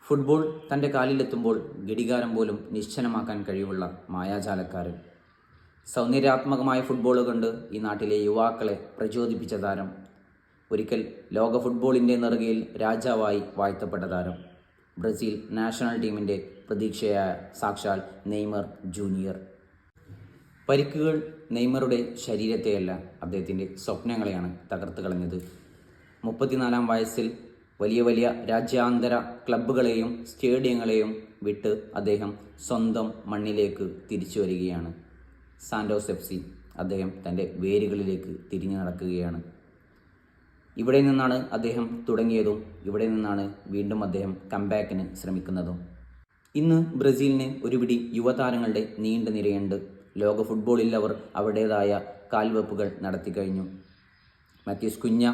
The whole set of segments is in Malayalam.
ഫുട്ബോൾ തൻ്റെ കാലിലെത്തുമ്പോൾ ഘടികാരം പോലും നിശ്ചലമാക്കാൻ കഴിവുള്ള മായാജാലക്കാരൻ. സൗന്ദര്യാത്മകമായ ഫുട്ബോൾ കൊണ്ട് ഈ നാട്ടിലെ യുവാക്കളെ പ്രചോദിപ്പിച്ച താരം. ഒരിക്കൽ ലോക ഫുട്ബോളിൻ്റെ നെറുകയിൽ രാജാവായി വാഴ്ത്തപ്പെട്ട താരം. ബ്രസീൽ നാഷണൽ ടീമിൻ്റെ പ്രതീക്ഷയായ സാക്ഷാൽ നെയ്മർ ജൂനിയർ. പരിക്കുകൾ നെയ്മറുടെ ശരീരത്തെയല്ല, അദ്ദേഹത്തിൻ്റെ സ്വപ്നങ്ങളെയാണ് തകർത്ത് കളഞ്ഞത്. 34-ാം വയസ്സിൽ വലിയ വലിയ രാജ്യാന്തര ക്ലബ്ബുകളെയും സ്റ്റേഡിയങ്ങളെയും വിട്ട് അദ്ദേഹം സ്വന്തം മണ്ണിലേക്ക് തിരിച്ചു വരികയാണ്. Santos FC. അദ്ദേഹം തൻ്റെ വേരുകളിലേക്ക് തിരിഞ്ഞു നടക്കുകയാണ്. ഇവിടെ നിന്നാണ് അദ്ദേഹം തുടങ്ങിയതും ഇവിടെ നിന്നാണ് വീണ്ടും അദ്ദേഹം കംബാക്കിന് ശ്രമിക്കുന്നതും. ഇന്ന് ബ്രസീലിന് ഒരു പിടി യുവതാരങ്ങളുടെ നീണ്ട നിരയുണ്ട്. ലോക ഫുട്ബോളിൽ അവർ അവരുടേതായ കാൽവെപ്പുകൾ നടത്തിക്കഴിഞ്ഞു. മാത്യൂസ് കുഞ്ഞ,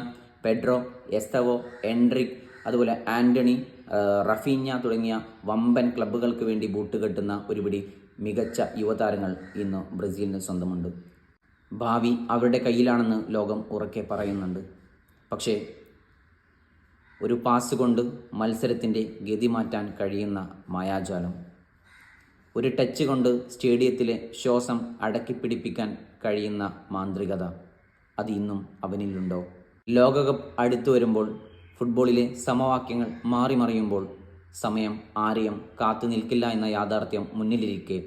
പെഡ്രോ, എസ്തവോ, എൻട്രിക്, അതുപോലെ ആൻ്റണി, റഫീഞ്ഞ തുടങ്ങിയ വമ്പൻ ക്ലബ്ബുകൾക്ക് വേണ്ടി ബൂട്ട് കെട്ടുന്ന ഒരുപിടി മികച്ച യുവതാരങ്ങൾ ഇന്ന് ബ്രസീലിന് സ്വന്തമുണ്ട്. ഭാവി അവരുടെ കയ്യിലാണെന്ന് ലോകം ഉറക്കെ പറയുന്നുണ്ട്. പക്ഷേ ഒരു പാസ് കൊണ്ട് മത്സരത്തിൻ്റെ ഗതി മാറ്റാൻ കഴിയുന്ന മായാജാലം, ഒരു ടച്ച് കൊണ്ട് സ്റ്റേഡിയത്തിലെ ശ്വാസം അടക്കിപ്പിടിപ്പിക്കാൻ കഴിയുന്ന മാന്ത്രികത, അത് ഇന്നും അവനിലുണ്ടോ? ലോകകപ്പ് അടുത്തു വരുമ്പോൾ, ഫുട്ബോളിലെ സമവാക്യങ്ങൾ മാറിമറിയുമ്പോൾ, സമയം ആരെയും കാത്തു നിൽക്കില്ല എന്ന യാഥാർത്ഥ്യം മുന്നിലിരിക്കെ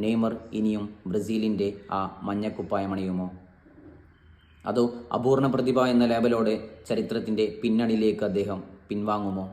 നെയ്മർ ഇനിയും ബ്രസീലിൻ്റെ ആ മഞ്ഞക്കുപ്പായമണിയുമോ? അതോ അപൂർണ പ്രതിഭ എന്ന ലേബലോടെ ചരിത്രത്തിൻ്റെ പിന്നണിയിലേക്ക് അദ്ദേഹം പിൻവാങ്ങുമോ?